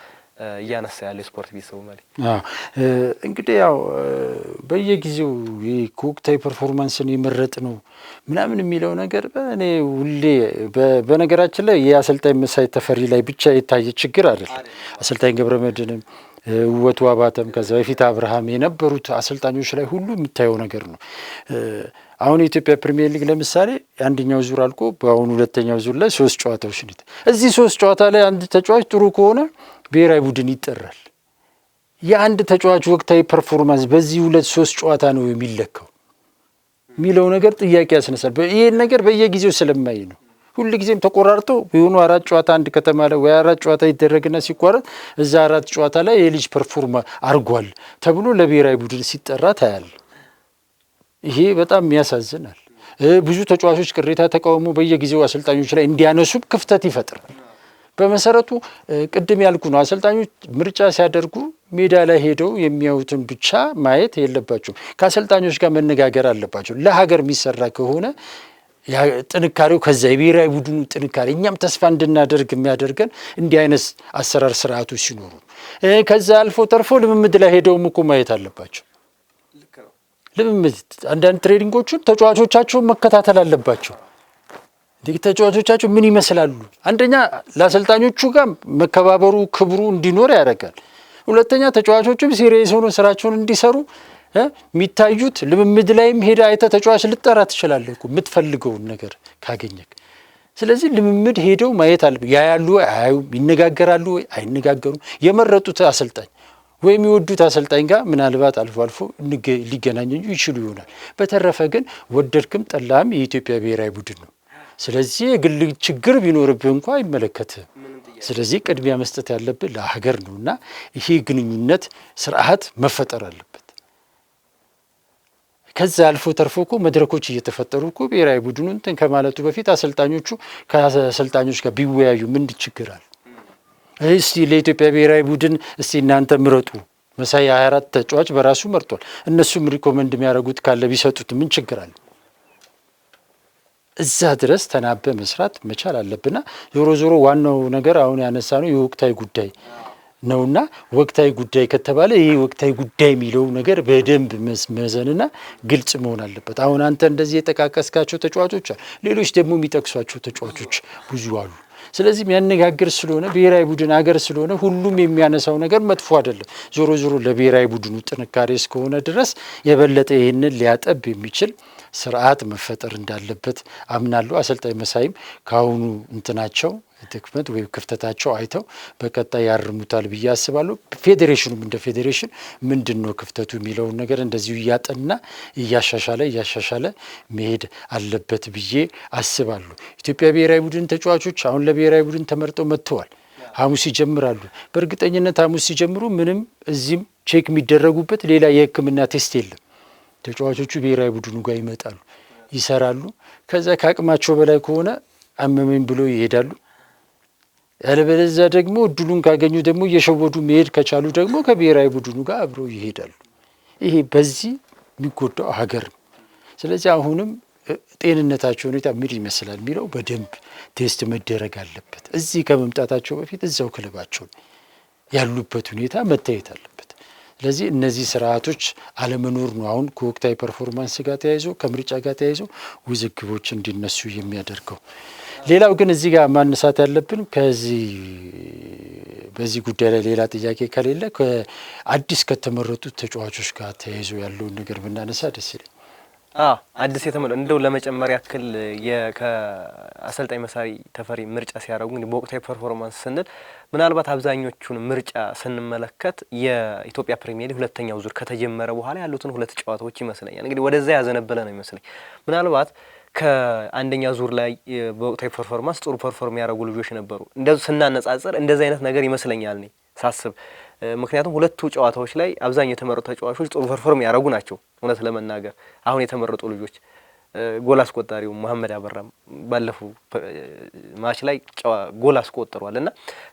እያነሳ ያለው የስፖርት ቤተሰቡ ማለት ነው። እንግዲህ ያው በየጊዜው ወቅታዊ ፐርፎርማንስን የመረጥ ነው ምናምን የሚለው ነገር እኔ ሁሌ በነገራችን ላይ የአሰልጣኝ መሳይ ተፈሪ ላይ ብቻ የታየ ችግር አይደለም። አሰልጣኝ ገብረመድህንም ውበቱ አባተም ከዛ በፊት አብርሃም የነበሩት አሰልጣኞች ላይ ሁሉ የምታየው ነገር ነው። አሁን የኢትዮጵያ ፕሪሚየር ሊግ ለምሳሌ አንደኛው ዙር አልቆ በአሁኑ ሁለተኛው ዙር ላይ 3 ጨዋታዎች ነው። እዚህ 3 ጨዋታ ላይ አንድ ተጫዋች ጥሩ ከሆነ ብሔራዊ ቡድን ይጠራል። የአንድ ተጫዋች ወቅታዊ ፐርፎርማንስ በዚህ 2-3 ጨዋታ ነው የሚለካው የሚለው ነገር ጥያቄ ያስነሳል። ይሄን ነገር በየጊዜው ስለማይ ነው። ሁሉ ጊዜም ተቆራርጦ የሆኑ 4 ጨዋታ አንድ ከተማ ላይ ወይ 4 ጨዋታ ይደረግና ሲቋረጥ እዛ 4 ጨዋታ ላይ የልጅ ፐርፎርማ አርጓል ተብሎ ለብሔራዊ ቡድን ሲጠራ ታያል። ይሄ በጣም ያሳዝናል። ብዙ ተጫዋቾች ቅሬታ ተቃውሞ በየጊዜው አሰልጣኞች ላይ እንዲያነሱ ክፍተት ይፈጥራል። በመሰረቱ ቅድም ያልኩ ነው። አሰልጣኞች ምርጫ ሲያደርጉ ሜዳ ላይ ሄደው የሚያዩትን ብቻ ማየት የለባቸውም። ከአሰልጣኞች ጋር መነጋገር አለባቸው። ለሀገር የሚሰራ ከሆነ ጥንካሬው ከዛ የብሔራዊ ቡድኑ ጥንካሬ እኛም ተስፋ እንድናደርግ የሚያደርገን እንዲህ አይነት አሰራር ስርዓቶች ሲኖሩ፣ ከዛ አልፎ ተርፎ ልምምድ ላይ ሄደውም እኮ ማየት አለባቸው። ልምምድ አንዳንድ ትሬኒንጎቹን ተጫዋቾቻቸውን መከታተል አለባቸው። ተጫዋቾቻቸው ምን ይመስላሉ? አንደኛ ለአሰልጣኞቹ ጋር መከባበሩ ክብሩ እንዲኖር ያደርጋል። ሁለተኛ ተጫዋቾቹም ሲሪየስ ሆኖ ስራቸውን እንዲሰሩ የሚታዩት ልምምድ ላይም ሄደ አይተ ተጫዋች ልጠራ ትችላለህ እኮ የምትፈልገውን ነገር ካገኘክ። ስለዚህ ልምምድ ሄደው ማየት አለ። ያያሉ፣ አያዩም፣ ይነጋገራሉ ወይ አይነጋገሩም። የመረጡት አሰልጣኝ ወይም የሚወዱት አሰልጣኝ ጋር ምናልባት አልፎ አልፎ ሊገናኙ ይችሉ ይሆናል። በተረፈ ግን ወደድክም ጠላም የኢትዮጵያ ብሔራዊ ቡድን ነው። ስለዚህ የግል ችግር ቢኖርብህ እንኳ አይመለከትህም። ስለዚህ ቅድሚያ መስጠት ያለብህ ለሀገር ነውና ይሄ ግንኙነት ስርዓት መፈጠር አለበት። ከዛ አልፎ ተርፎ እኮ መድረኮች እየተፈጠሩ እኮ ብሔራዊ ቡድኑ እንትን ከማለቱ በፊት አሰልጣኞቹ ከአሰልጣኞች ጋር ቢወያዩ ምን ችግር አለ? እስቲ ለኢትዮጵያ ብሔራዊ ቡድን እስቲ እናንተ ምረጡ። መሳይ 24 ተጫዋች በራሱ መርጧል። እነሱም ሪኮመንድ የሚያደርጉት ካለ ቢሰጡት ምን ችግር አለ? እዛ ድረስ ተናበ መስራት መቻል አለብና ዞሮ ዞሮ ዋናው ነገር አሁን ያነሳ ነው የወቅታዊ ጉዳይ ነውና ወቅታዊ ጉዳይ ከተባለ ይሄ ወቅታዊ ጉዳይ የሚለው ነገር በደንብ መዘንና ግልጽ መሆን አለበት። አሁን አንተ እንደዚህ የጠቃቀስካቸው ተጫዋቾች አሉ፣ ሌሎች ደግሞ የሚጠቅሷቸው ተጫዋቾች ብዙ አሉ። ስለዚህ የሚያነጋግር ስለሆነ ብሔራዊ ቡድን ሀገር ስለሆነ ሁሉም የሚያነሳው ነገር መጥፎ አይደለም። ዞሮ ዞሮ ለብሔራዊ ቡድኑ ጥንካሬ እስከሆነ ድረስ የበለጠ ይህንን ሊያጠብ የሚችል ስርዓት መፈጠር እንዳለበት አምናለሁ። አሰልጣኝ መሳይም ከአሁኑ እንትናቸው ድክመት ወይም ክፍተታቸው አይተው በቀጣይ ያርሙታል ብዬ አስባለሁ። ፌዴሬሽኑም እንደ ፌዴሬሽን ምንድን ነው ክፍተቱ የሚለውን ነገር እንደዚሁ እያጠና እያሻሻለ መሄድ አለበት ብዬ አስባለሁ። ኢትዮጵያ ብሔራዊ ቡድን ተጫዋቾች አሁን ለብሔራዊ ቡድን ተመርጠው መጥተዋል። ሐሙስ ይጀምራሉ። በእርግጠኝነት ሐሙስ ሲጀምሩ ምንም እዚህም ቼክ የሚደረጉበት ሌላ የሕክምና ቴስት የለም። ተጫዋቾቹ ብሔራዊ ቡድኑ ጋር ይመጣሉ፣ ይሰራሉ። ከዛ ከአቅማቸው በላይ ከሆነ አመመኝ ብሎ ይሄዳሉ። ያለበለዚያ ደግሞ እድሉን ካገኙ ደግሞ እየሸወዱ መሄድ ከቻሉ ደግሞ ከብሔራዊ ቡድኑ ጋር አብረው ይሄዳሉ። ይሄ በዚህ የሚጎዳው ሀገር ነው። ስለዚህ አሁንም ጤንነታቸው ሁኔታ ምን ይመስላል የሚለው በደንብ ቴስት መደረግ አለበት። እዚህ ከመምጣታቸው በፊት እዛው ክለባቸው ያሉበት ሁኔታ መታየት አለበት። ስለዚህ እነዚህ ስርዓቶች አለመኖር ነው አሁን ከወቅታዊ ፐርፎርማንስ ጋር ተያይዞ ከምርጫ ጋር ተያይዞ ውዝግቦች እንዲነሱ የሚያደርገው። ሌላው ግን እዚህ ጋር ማነሳት ያለብን በዚህ ጉዳይ ላይ ሌላ ጥያቄ ከሌለ አዲስ ከተመረጡት ተጫዋቾች ጋር ተያይዞ ያለውን ነገር ብናነሳ ደስ ይለኛል። አዲስ የተመረጡ እንደው ለመጨመር ያክል ከአሰልጣኝ መሳይ ተፈሪ ምርጫ ሲያደርጉ እንግዲህ በወቅታዊ ፐርፎርማንስ ስንል ምናልባት አብዛኞቹን ምርጫ ስንመለከት የኢትዮጵያ ፕሪሚየር ሊግ ሁለተኛው ዙር ከተጀመረ በኋላ ያሉትን ሁለት ጨዋታዎች ይመስለኛል እንግዲህ ወደዛ ያዘነበለ ነው ይመስለኝ። ምናልባት ከአንደኛ ዙር ላይ በወቅታዊ ፐርፎርማንስ ጥሩ ፐርፎርም ያደረጉ ልጆች ነበሩ። እንደዚህ ስናነጻጽር እንደዚህ አይነት ነገር ይመስለኛል እኔ ሳስብ። ምክንያቱም ሁለቱ ጨዋታዎች ላይ አብዛኛው የተመረጡ ተጫዋቾች ጥሩ ፐርፎርም ያደረጉ ናቸው። እውነት ለመናገር አሁን የተመረጡ ልጆች ጎል አስቆጣሪው መሐመድ አበራም ባለፈው ማች ላይ ጎል አስቆጥሯል እና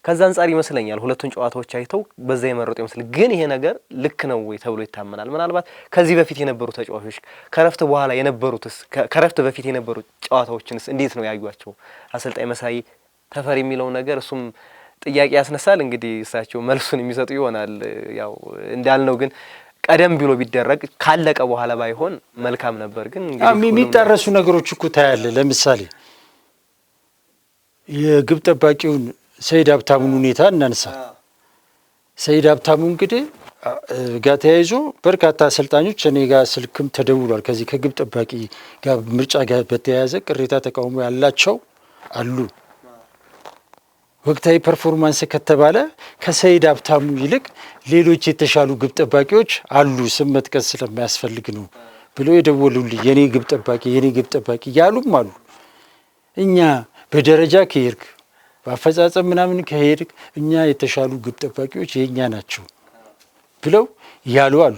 ከዛ አንጻር ይመስለኛል ሁለቱን ጨዋታዎች አይተው በዛ የመረጡ ይመስል። ግን ይሄ ነገር ልክ ነው ወይ ተብሎ ይታመናል? ምናልባት ከዚህ በፊት የነበሩ ተጫዋቾች ከረፍት በኋላ የነበሩትስ ከረፍት በፊት የነበሩ ጨዋታዎችንስ እንዴት ነው ያዩዋቸው አሰልጣኝ መሳይ ተፈሪ የሚለው ነገር እሱም ጥያቄ ያስነሳል። እንግዲህ እሳቸው መልሱን የሚሰጡ ይሆናል። ያው እንዳልነው ግን ቀደም ብሎ ቢደረግ ካለቀ በኋላ ባይሆን መልካም ነበር። ግን እንግዲህ የሚጣረሱ ነገሮች እኮ ታያለ። ለምሳሌ የግብ ጠባቂውን ሰይድ ሀብታሙን ሁኔታ እናንሳ። ሰይድ ሀብታሙ እንግዲህ ጋር ተያይዞ በርካታ አሰልጣኞች እኔ ጋር ስልክም ተደውሏል። ከዚህ ከግብ ጠባቂ ጋር ምርጫ ጋር በተያያዘ ቅሬታ ተቃውሞ ያላቸው አሉ። ወቅታዊ ፐርፎርማንስ ከተባለ ከሰይድ ሀብታሙ ይልቅ ሌሎች የተሻሉ ግብ ጠባቂዎች አሉ፣ ስም መጥቀስ ስለማያስፈልግ ነው ብለው የደወሉልኝ የኔ ግብ ጠባቂ ያሉም አሉ። እኛ በደረጃ ከሄድክ በአፈጻጸም ምናምን ከሄድክ እኛ የተሻሉ ግብ ጠባቂዎች የኛ ናቸው ብለው ያሉ አሉ።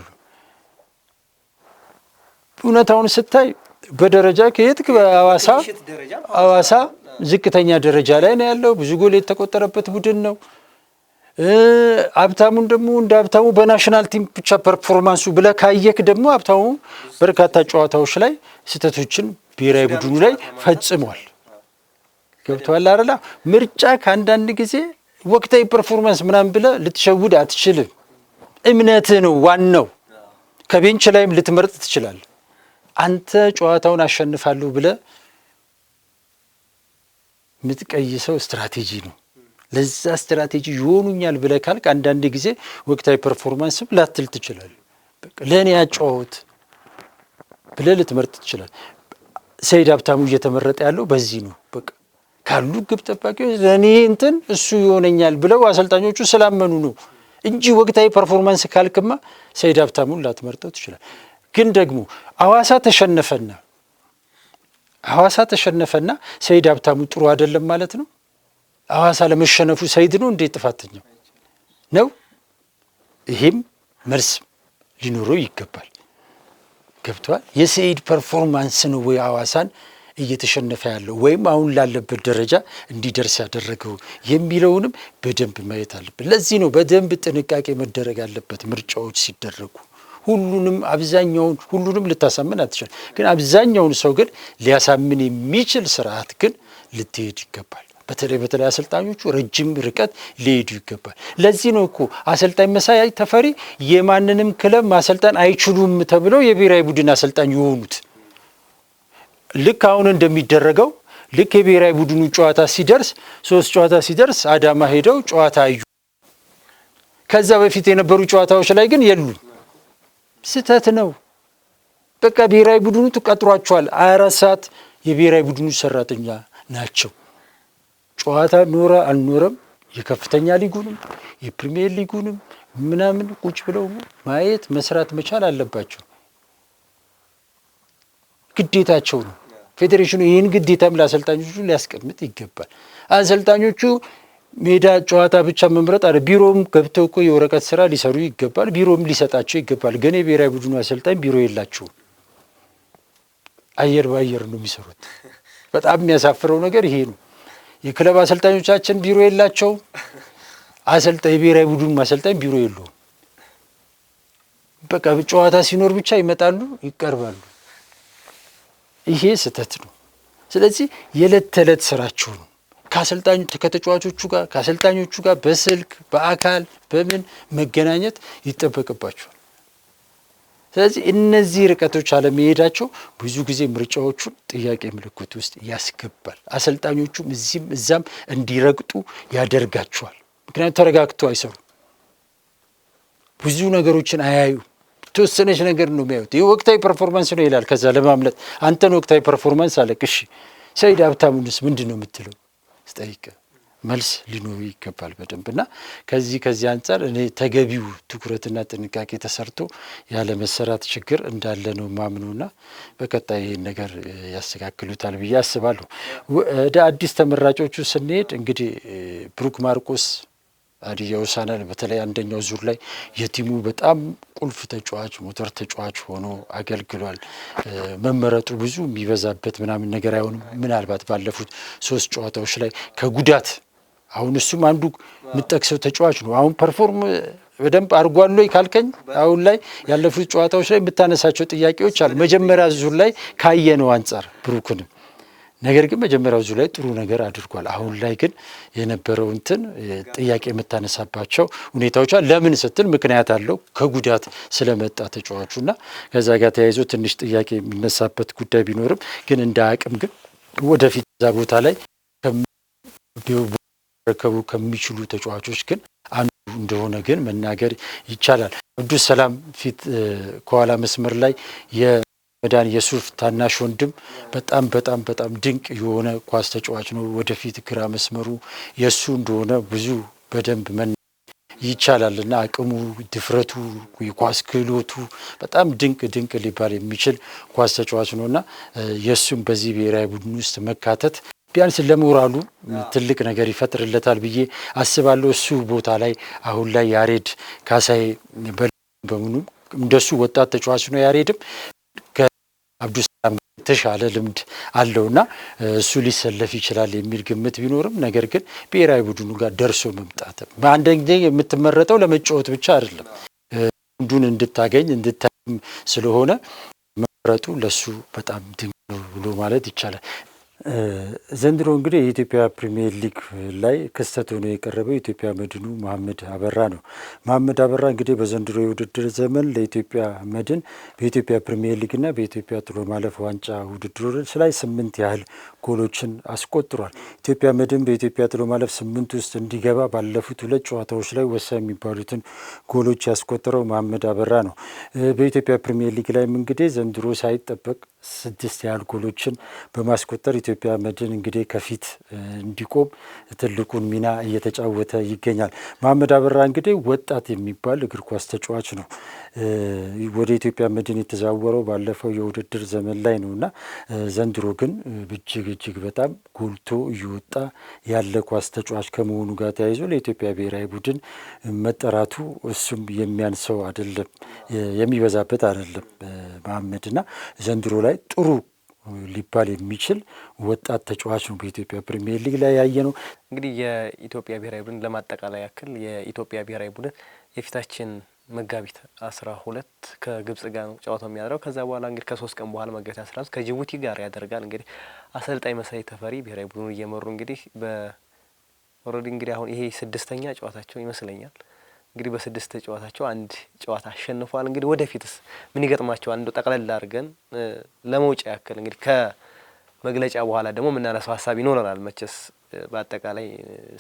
እውነታውን ስታይ በደረጃ ከሄድክ በሐዋሳ ዝቅተኛ ደረጃ ላይ ነው ያለው። ብዙ ጎል የተቆጠረበት ቡድን ነው። ሀብታሙን ደግሞ እንደ ሀብታሙ በናሽናል ቲም ብቻ ፐርፎርማንሱ ብለህ ካየክ ደግሞ ሀብታሙ በርካታ ጨዋታዎች ላይ ስህተቶችን ብሔራዊ ቡድኑ ላይ ፈጽሟል። ገብቶሃል አይደል? ምርጫ ከአንዳንድ ጊዜ ወቅታዊ ፐርፎርማንስ ምናምን ብለህ ልትሸውድ አትችልም። እምነትህ ነው ዋናው። ከቤንች ላይም ልትመርጥ ትችላለህ። አንተ ጨዋታውን አሸንፋለሁ ብለህ የምትቀይሰው ስትራቴጂ ነው። ለዛ ስትራቴጂ ይሆኑኛል ብለህ ካልክ አንዳንድ ጊዜ ወቅታዊ ፐርፎርማንስም ላትል ትችላለህ። በቃ ለእኔ ያጫወት ብለህ ልትመርጥ ትችላለህ። ሰይድ ሀብታሙ እየተመረጠ ያለው በዚህ ነው። በቃ ካሉ ግብ ጠባቂዎች ለእኔ እንትን እሱ ይሆነኛል ብለው አሰልጣኞቹ ስላመኑ ነው እንጂ ወቅታዊ ፐርፎርማንስ ካልክማ ሰይድ ሀብታሙን ላትመርጠው ትችላለህ። ግን ደግሞ ሐዋሳ ተሸነፈና ሰይድ ሀብታሙ ጥሩ አይደለም ማለት ነው? ሐዋሳ ለመሸነፉ ሰይድ ነው እንዴት ጥፋተኛው ነው? ይሄም መልስ ሊኖረው ይገባል። ገብቷል? የሰይድ ፐርፎርማንስ ነው ወይ ሐዋሳን እየተሸነፈ ያለው ወይም አሁን ላለበት ደረጃ እንዲደርስ ያደረገው የሚለውንም በደንብ ማየት አለበት። ለዚህ ነው በደንብ ጥንቃቄ መደረግ ያለበት ምርጫዎች ሲደረጉ። ሁሉንም ልታሳምን አትችል፣ ግን አብዛኛውን ሰው ግን ሊያሳምን የሚችል ስርዓት ግን ልትሄድ ይገባል። በተለይ አሰልጣኞቹ ረጅም ርቀት ሊሄዱ ይገባል። ለዚህ ነው እኮ አሰልጣኝ መሳይ ተፈሪ የማንንም ክለብ ማሰልጠን አይችሉም ተብለው የብሔራዊ ቡድን አሰልጣኝ የሆኑት። ልክ አሁን እንደሚደረገው ልክ የብሔራዊ ቡድኑ ጨዋታ ሲደርስ 3 ጨዋታ ሲደርስ አዳማ ሄደው ጨዋታ አዩ። ከዛ በፊት የነበሩ ጨዋታዎች ላይ ግን የሉም። ስህተት ነው። በቃ ብሔራዊ ቡድኑ ተቀጥሯቸዋል። 24 ሰዓት የብሔራዊ ቡድኑ ሰራተኛ ናቸው። ጨዋታ ኖረ አልኖረም የከፍተኛ ሊጉንም የፕሪሚየር ሊጉንም ምናምን ቁጭ ብለው ማየት መስራት መቻል አለባቸው። ግዴታቸው ነው። ፌዴሬሽኑ ይህን ግዴታም ለአሰልጣኞቹ ሊያስቀምጥ ይገባል። አሰልጣኞቹ ሜዳ ጨዋታ ብቻ መምረጥ አለ። ቢሮም ገብተው እኮ የወረቀት ስራ ሊሰሩ ይገባል። ቢሮም ሊሰጣቸው ይገባል። ግን የብሔራዊ ቡድኑ አሰልጣኝ ቢሮ የላቸውም። አየር በአየር ነው የሚሰሩት። በጣም የሚያሳፍረው ነገር ይሄ ነው። የክለብ አሰልጣኞቻችን ቢሮ የላቸውም። የብሔራዊ ቡድኑ አሰልጣኝ ቢሮ የለውም። በቃ ጨዋታ ሲኖር ብቻ ይመጣሉ፣ ይቀርባሉ። ይሄ ስህተት ነው። ስለዚህ የዕለት ተዕለት ስራቸው ነው ከአሰልጣኞቹ ጋር በስልክ በአካል በምን መገናኘት ይጠበቅባቸዋል። ስለዚህ እነዚህ ርቀቶች አለመሄዳቸው ብዙ ጊዜ ምርጫዎቹን ጥያቄ ምልክት ውስጥ ያስገባል። አሰልጣኞቹም እዚህም እዛም እንዲረግጡ ያደርጋቸዋል። ምክንያቱም ተረጋግተው አይሰሩም። ብዙ ነገሮችን አያዩ። የተወሰነች ነገር ነው የሚያዩት። ይህ ወቅታዊ ፐርፎርማንስ ነው ይላል። ከዛ ለማምለጥ አንተን ወቅታዊ ፐርፎርማንስ አለክ። እሺ ሰይድ ሀብታሙንስ ምንድን ነው የምትለው ስጠይቅ መልስ ሊኖሩ ይገባል በደንብ እና ከዚህ አንጻር እኔ ተገቢው ትኩረትና ጥንቃቄ ተሰርቶ ያለ መሰራት ችግር እንዳለ ነው ማምኑና በቀጣይ ይህን ነገር ያስተካክሉታል ብዬ አስባለሁ። ወደ አዲስ ተመራጮቹ ስንሄድ እንግዲህ ብሩክ ማርቆስ ሀዲያ ሆሳዕናን በተለይ አንደኛው ዙር ላይ የቲሙ በጣም ቁልፍ ተጫዋች ሞተር ተጫዋች ሆኖ አገልግሏል። መመረጡ ብዙ የሚበዛበት ምናምን ነገር አይሆንም። ምናልባት ባለፉት 3 ጨዋታዎች ላይ ከጉዳት አሁን እሱም አንዱ የምጠቅሰው ተጫዋች ነው። አሁን ፐርፎርም በደንብ አድርጓል ወይ ካልከኝ አሁን ላይ ያለፉት ጨዋታዎች ላይ የምታነሳቸው ጥያቄዎች አሉ። መጀመሪያ ዙር ላይ ካየነው አንጻር ብሩክንም ነገር ግን መጀመሪያው ዙር ላይ ጥሩ ነገር አድርጓል። አሁን ላይ ግን የነበረው ጥያቄ የምታነሳባቸው ሁኔታዎች ለምን ስትል ምክንያት አለው ከጉዳት ስለመጣ ተጫዋቹና ከዛ ጋር ተያይዞ ትንሽ ጥያቄ የሚነሳበት ጉዳይ ቢኖርም ግን እንደ አቅም ግን ወደፊት እዛ ቦታ ላይ ረከቡ ከሚችሉ ተጫዋቾች ግን አንዱ እንደሆነ ግን መናገር ይቻላል። ቅዱስ ሰላም ፊት ከኋላ መስመር ላይ የመዳን የሱፍ ታናሽ ወንድም በጣም ድንቅ የሆነ ኳስ ተጫዋች ነው። ወደፊት ግራ መስመሩ የሱ እንደሆነ ብዙ በደንብ ይቻላል እና አቅሙ፣ ድፍረቱ፣ የኳስ ክህሎቱ በጣም ድንቅ ሊባል የሚችል ኳስ ተጫዋች ነውና የሱም በዚህ ብሔራዊ ቡድን ውስጥ መካተት ቢያንስ ለሞራሉ ትልቅ ነገር ይፈጥርለታል ብዬ አስባለሁ። እሱ ቦታ ላይ አሁን ላይ ያሬድ ካሳዬ በምኑ እንደሱ ወጣት ተጫዋች ነው። ያሬድም ከአብዱሰላም የተሻለ ልምድ አለውና እሱ ሊሰለፍ ይችላል የሚል ግምት ቢኖርም ነገር ግን ብሔራዊ ቡድኑ ጋር ደርሶ መምጣት በአንደኛ የምትመረጠው ለመጫወት ብቻ አይደለም ቡድኑን እንድታገኝ ስለሆነ መመረጡ ለሱ በጣም ድንቅ ነው ብሎ ማለት ይቻላል። ዘንድሮ እንግዲህ የኢትዮጵያ ፕሪሚየር ሊግ ላይ ክስተት ሆኖ የቀረበው የኢትዮጵያ መድኑ መሐመድ አበራ ነው። መሐመድ አበራ እንግዲህ በዘንድሮ የውድድር ዘመን ለኢትዮጵያ መድን በኢትዮጵያ ፕሪሚየር ሊግና በኢትዮጵያ ጥሎ ማለፍ ዋንጫ ውድድሮች ላይ 8 ያህል ጎሎችን አስቆጥሯል። ኢትዮጵያ መድን በኢትዮጵያ ጥሎ ማለፍ 8 ውስጥ እንዲገባ ባለፉት 2 ጨዋታዎች ላይ ወሳኝ የሚባሉትን ጎሎች ያስቆጠረው መሐመድ አበራ ነው። በኢትዮጵያ ፕሪሚየር ሊግ ላይም እንግዲህ ዘንድሮ ሳይጠበቅ 6 ያህል ጎሎችን በማስቆጠር ኢትዮጵያ መድን እንግዲህ ከፊት እንዲቆም ትልቁን ሚና እየተጫወተ ይገኛል። መሐመድ አበራ እንግዲህ ወጣት የሚባል እግር ኳስ ተጫዋች ነው። ወደ ኢትዮጵያ መድን የተዛወረው ባለፈው የውድድር ዘመን ላይ ነውና ዘንድሮ ግን እጅግ በጣም ጎልቶ እየወጣ ያለ ኳስ ተጫዋች ከመሆኑ ጋር ተያይዞ ለኢትዮጵያ ብሔራዊ ቡድን መጠራቱ እሱም የሚያንሰው አይደለም፣ የሚበዛበት አይደለም። መሐመድና ዘንድሮ ላይ ጥሩ ሊባል የሚችል ወጣት ተጫዋች ነው በኢትዮጵያ ፕሪሚየር ሊግ ላይ ያየ ነው። እንግዲህ የኢትዮጵያ ብሔራዊ ቡድን ለማጠቃላይ ያክል የኢትዮጵያ ብሔራዊ ቡድን የፊታችን መጋቢት 12 ከግብጽ ጋር ነው ጨዋታው የሚያደርገው። ከዛ በኋላ እንግዲህ ከ3 ቀን በኋላ መጋቢት 15 ከጅቡቲ ጋር ያደርጋል። እንግዲህ አሰልጣኝ መሳይ ተፈሪ ብሔራዊ ቡድኑን እየመሩ እንግዲህ ኦልሬዲ እንግዲህ አሁን ይሄ 6ኛ ጨዋታቸው ይመስለኛል። እንግዲህ በ6 ጨዋታቸው 1 ጨዋታ አሸንፈዋል። እንግዲህ ወደፊትስ ምን ይገጥማቸዋል? እንደው ጠቅለል አድርገን ለመውጫ ያክል እንግዲህ ከመግለጫ በኋላ ደግሞ የምናነሳው ሀሳብ ይኖረናል። መቼስ በአጠቃላይ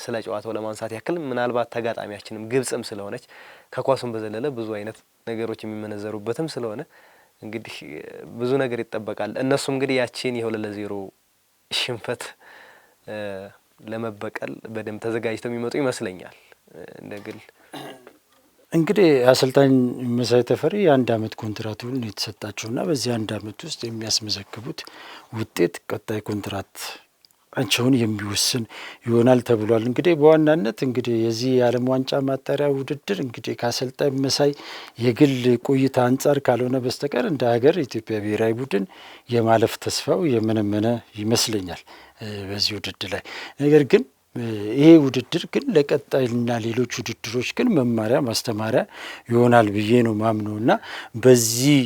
ስለ ጨዋታው ለማንሳት ያክል ምናልባት ተጋጣሚያችንም ግብጽም ስለሆነች ከኳሱም በዘለለ ብዙ አይነት ነገሮች የሚመነዘሩበትም ስለሆነ እንግዲህ ብዙ ነገር ይጠበቃል። እነሱ እንግዲህ ያቺን የ2-0 ሽንፈት ለመበቀል በደንብ ተዘጋጅተው የሚመጡ ይመስለኛል። እንደግል እንግዲህ አሰልጣኝ መሳይ ተፈሪ የ1 ዓመት ኮንትራቱን የተሰጣቸውና በዚህ 1 ዓመት ውስጥ የሚያስመዘግቡት ውጤት ቀጣይ ኮንትራታቸውን የሚወስን ይሆናል ተብሏል። እንግዲህ በዋናነት እንግዲህ የዚህ የዓለም ዋንጫ ማጣሪያ ውድድር እንግዲህ ከአሰልጣኝ መሳይ የግል ቆይታ አንጻር ካልሆነ በስተቀር እንደ ሀገር ኢትዮጵያ ብሔራዊ ቡድን የማለፍ ተስፋው የመነመነ ይመስለኛል በዚህ ውድድር ላይ። ነገር ግን ይሄ ውድድር ግን ለቀጣይና ሌሎች ውድድሮች ግን መማሪያ ማስተማሪያ ይሆናል ብዬ ነው ማምነውና በዚህ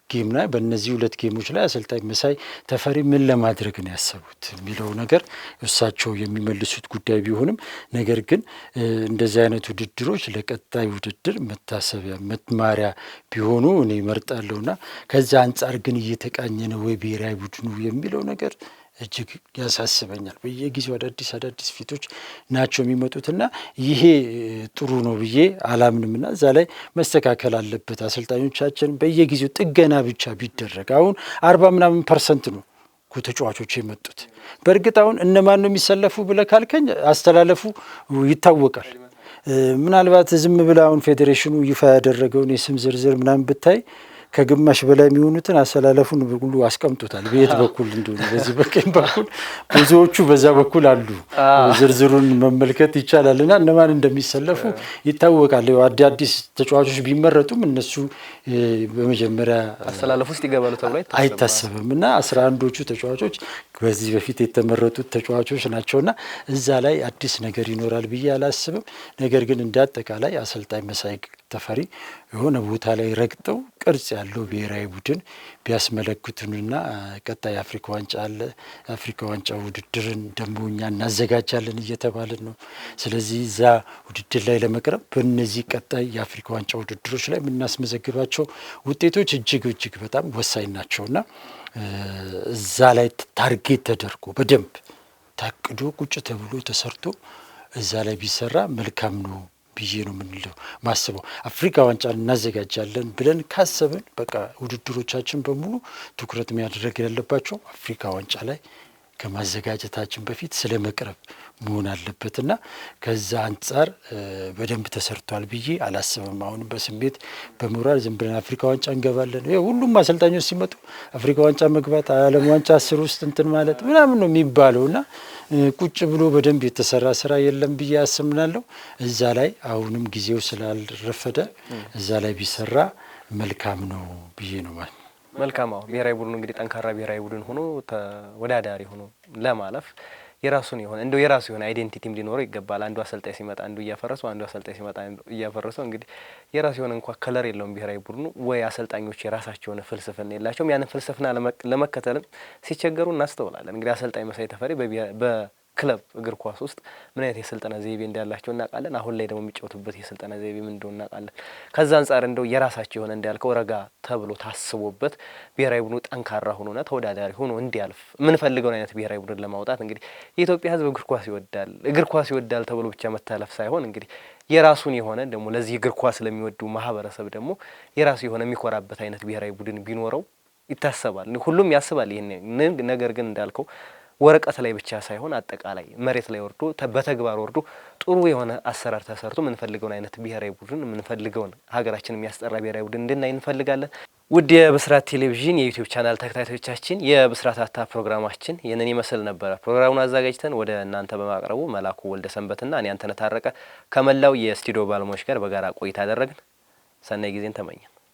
ጌም ላይ በእነዚህ 2 ጌሞች ላይ አሰልጣኝ መሳይ ተፈሪ ምን ለማድረግ ነው ያሰቡት የሚለው ነገር እሳቸው የሚመልሱት ጉዳይ ቢሆንም ነገር ግን እንደዚህ አይነት ውድድሮች ለቀጣይ ውድድር መታሰቢያ መማሪያ ቢሆኑ እኔ እመርጣለሁና ከዛ አንጻር ግን እየተቃኘ ነው ወይ ብሔራዊ ቡድኑ የሚለው ነገር እጅግ ያሳስበኛል። በየጊዜው አዳዲስ ፊቶች ናቸው የሚመጡትና ይሄ ጥሩ ነው ብዬ አላምንምና እዛ ላይ መስተካከል አለበት። አሰልጣኞቻችን በየጊዜው ጥገና ብቻ ቢደረግ አሁን 40% ነው ተጫዋቾች የመጡት። በእርግጥ አሁን እነማን ነው የሚሰለፉ ብለህ ካልከኝ አስተላለፉ ይታወቃል። ምናልባት ዝም ብለህ አሁን ፌዴሬሽኑ ይፋ ያደረገውን የስም ዝርዝር ምናምን ብታይ ከግማሽ በላይ የሚሆኑትን አሰላለፉን ሁሉ አስቀምጦታል። በየት በኩል እንደሆነ በዚህ በቀኝ በኩል ብዙዎቹ በዛ በኩል አሉ። ዝርዝሩን መመልከት ይቻላልና እነማን እንደሚሰለፉ ይታወቃል። አዲስ ተጫዋቾች ቢመረጡም እነሱ በመጀመሪያ አሰላለፍ ውስጥ ይገባሉ ተብሎ አይታሰብምና 11ዎቹ ተጫዋቾች በዚህ በፊት የተመረጡት ተጫዋቾች ናቸውና እዛ ላይ አዲስ ነገር ይኖራል ብዬ አላስብም። ነገር ግን እንዳጠቃላይ አሰልጣኝ መሳይ ተፈሪ የሆነ ቦታ ላይ ረግጠው ቅርጽ ያለው ብሔራዊ ቡድን ቢያስመለክቱንና ቀጣይ አፍሪካ ዋንጫ አለ። የአፍሪካ ዋንጫ ውድድርን ደግሞ እኛ እናዘጋጃለን እየተባልን ነው። ስለዚህ እዛ ውድድር ላይ ለመቅረብ በእነዚህ ቀጣይ የአፍሪካ ዋንጫ ውድድሮች ላይ የምናስመዘግባቸው ውጤቶች እጅግ በጣም ወሳኝ ናቸውና እዛ ላይ ታርጌት ተደርጎ በደንብ ታቅዶ ቁጭ ተብሎ ተሰርቶ እዛ ላይ ቢሰራ መልካም ነው ብዬ ነው የምንለው ማስበው። አፍሪካ ዋንጫ እናዘጋጃለን ብለን ካሰብን በቃ ውድድሮቻችን በሙሉ ትኩረት የሚያደርግ ያለባቸው አፍሪካ ዋንጫ ላይ ከማዘጋጀታችን በፊት ስለ መቅረብ መሆን አለበትና ከዛ አንጻር በደንብ ተሰርቷል ብዬ አላስብም። አሁንም በስሜት በሞራል ዝም ብለን አፍሪካ ዋንጫ እንገባለን። ሁሉም አሰልጣኞች ሲመጡ አፍሪካ ዋንጫ መግባት ዓለም ዋንጫ 10 ውስጥ እንትን ማለት ምናምን ነው የሚባለውና ቁጭ ብሎ በደንብ የተሰራ ስራ የለም ብዬ አስምናለሁ። እዛ ላይ አሁንም ጊዜው ስላልረፈደ እዛ ላይ ቢሰራ መልካም ነው ብዬ ነው ማለት። መልካም። ብሔራዊ ቡድኑ እንግዲህ ጠንካራ ብሔራዊ ቡድን ሆኖ ተወዳዳሪ ሆኖ ለማለፍ የራሱን የሆነ እንደው የራሱ የሆነ አይዴንቲቲም ሊኖረው ይገባል። አንዱ አሰልጣኝ ሲመጣ አንዱ እያፈረሰው፣ አንዱ አሰልጣኝ ሲመጣ እያፈረሰው እንግዲህ የራሱ የሆነ እንኳን ከለር የለውም ብሔራዊ ቡድኑ። ወይ አሰልጣኞች የራሳቸው የሆነ ፍልስፍና የላቸውም። ያንን ፍልስፍና ለመከተልም ሲቸገሩ እናስተውላለን። እንግዲህ አሰልጣኝ መሳይ ተፈሪ በክለብ እግር ኳስ ውስጥ ምን አይነት የስልጠና ዘይቤ እንዳላቸው እናውቃለን። አሁን ላይ ደግሞ የሚጫወቱበት የስልጠና ዘይቤ ምን እንደሆነ እናውቃለን። ከዛ አንጻር እንደው የራሳቸው የሆነ እንዳልከው ረጋ ተብሎ ታስቦበት ብሔራዊ ቡድኑ ጠንካራ ሆኖና ተወዳዳሪ ሆኖ እንዲያልፍ የምንፈልገውን አይነት ብሔራዊ ቡድን ለማውጣት እንግዲህ የኢትዮጵያ ሕዝብ እግር ኳስ ይወዳል ተብሎ ብቻ መታለፍ ሳይሆን እንግዲህ የራሱን የሆነ ደግሞ ለዚህ እግር ኳስ ለሚወዱ ማህበረሰብ ደግሞ የራሱ የሆነ የሚኮራበት አይነት ብሔራዊ ቡድን ቢኖረው ይታሰባል። ሁሉም ያስባል ይሄን ነገር ግን እንዳልከው ወረቀት ላይ ብቻ ሳይሆን አጠቃላይ መሬት ላይ ወርዶ በተግባር ወርዶ ጥሩ የሆነ አሰራር ተሰርቶ የምንፈልገውን አይነት ብሔራዊ ቡድን የምንፈልገውን ሀገራችን የሚያስጠራ ብሔራዊ ቡድን እንድናይ እንፈልጋለን። ውድ የብስራት ቴሌቪዥን የዩቲዩብ ቻናል ተከታታዮቻችን የብስራት አታ ፕሮግራማችን ይህንን ይመስል ነበረ። ፕሮግራሙን አዘጋጅተን ወደ እናንተ በማቅረቡ መላኩ ወልደ ሰንበትና እኔ አንተነህ ታረቀ ከመላው የስቱዲዮ ባለሙያዎች ጋር በጋራ ቆይታ አደረግን። ሰናይ ጊዜን ተመኘን።